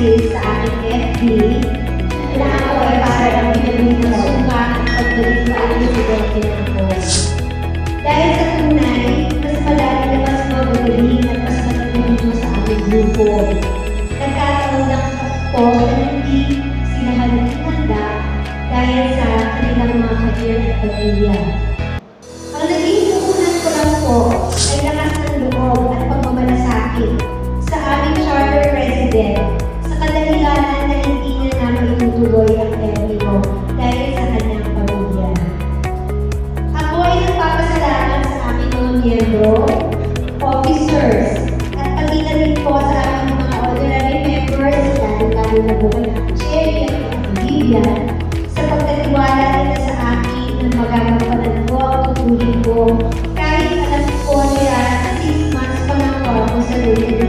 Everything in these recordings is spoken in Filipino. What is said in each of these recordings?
analysis sa aking FB na ako ay para lang pinagawin ng sumpa at pagbalik sa aking presidente ng post. Dahil sa tunay, mas malaki na mas mabagaling at mas matulungan sa aming grupo. Nagkataon lang po na hindi sila handa dahil sa kanilang mga karir at pamilya. Ang naging puhunan ko lang po ay lakas ng loob at pagmamalasakit sa aming charter president sa kadahilanan na hindi na namin itutuloy ang termino dahil sa kanyang pamilya. Ako ay nagpapasalamat sa aming mga miyembro, officers, at pati na rin po sa aming mga honorary members, lalo na po na Cherry at Vivian, sa pagkatiwala nila sa akin na magagampanan ko ang tutuloy ko kahit alam ko nila na 6 months pa lang po ako sa Lulili.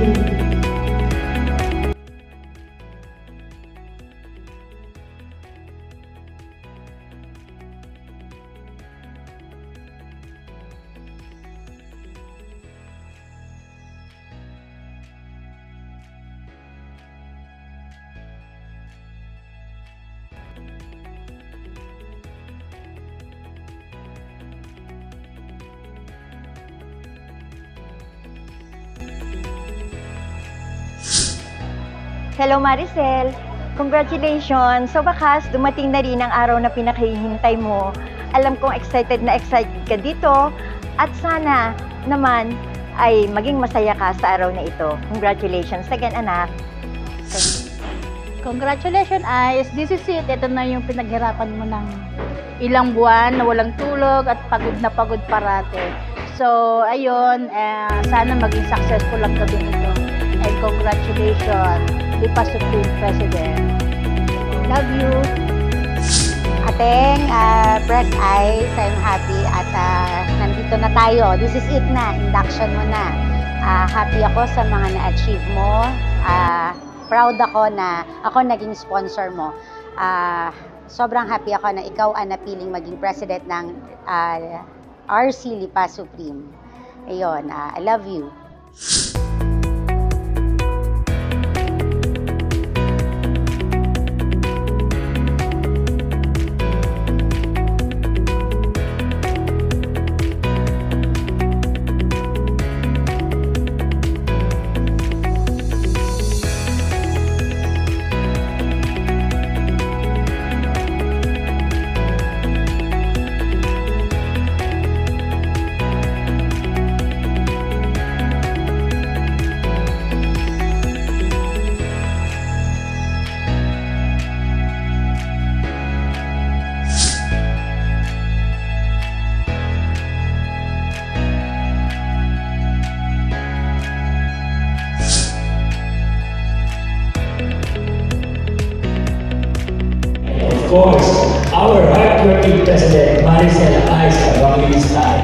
Hello Maricel! Congratulations! Sa wakas, dumating na rin ang araw na pinakahihintay mo. Alam kong excited ka dito at sana naman ay maging masaya ka sa araw na ito. Congratulations again, anak! Congratulations, Ice! This is it. Ito na yung pinaghirapan mo ng ilang buwan na walang tulog at pagod parate. So, ayun, sana maging successful ang gabi nito. And congratulations! Lipa Supreme President. Love you. Ateng, Press Eyes, I'm happy at nandito na tayo. This is it na, induction mo na. Happy ako sa mga na-achieve mo. Proud ako na ako naging sponsor mo. Sobrang happy ako na ikaw ang napiling maging president ng RC Lipa Supreme. Ayun, I love you. Of course, our hardworking President Maricel Ice Evangelista.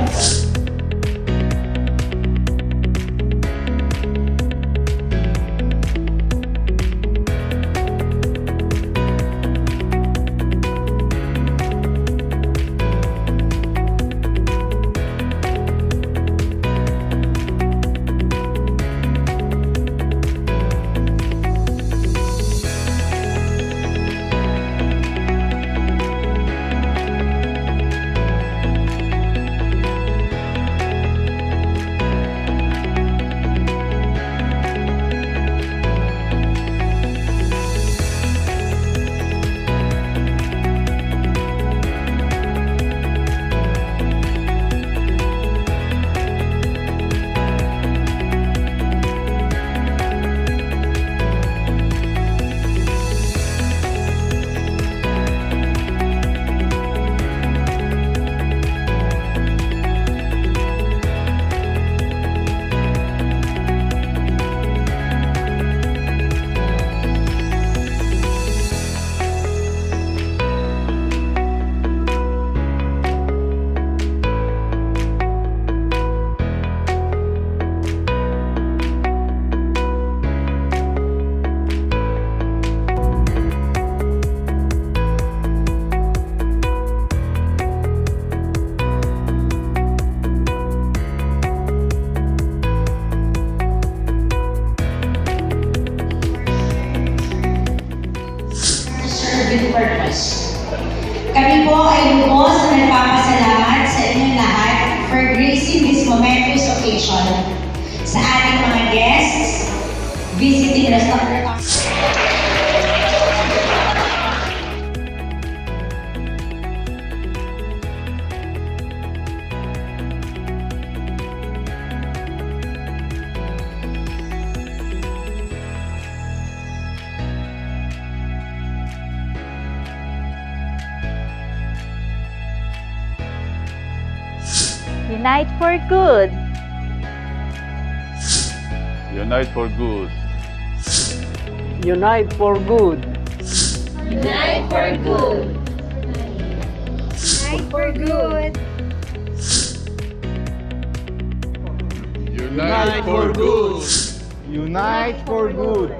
with purpose. Kami po ay lubos na nagpapasalamat sa inyong lahat for gracing this momentous occasion. Sa ating mga guests, visiting restaurants. Unite for good. Unite for good. Unite for good. Unite for good. Unite for good. Unite for good. Unite for good.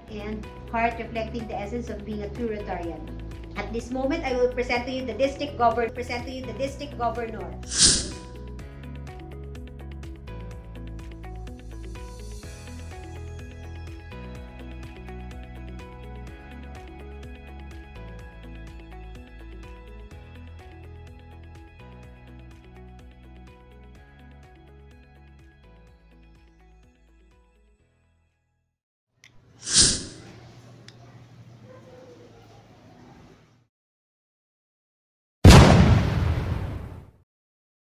And heart reflecting the essence of being a true Rotarian. At this moment, I will present to you the district governor.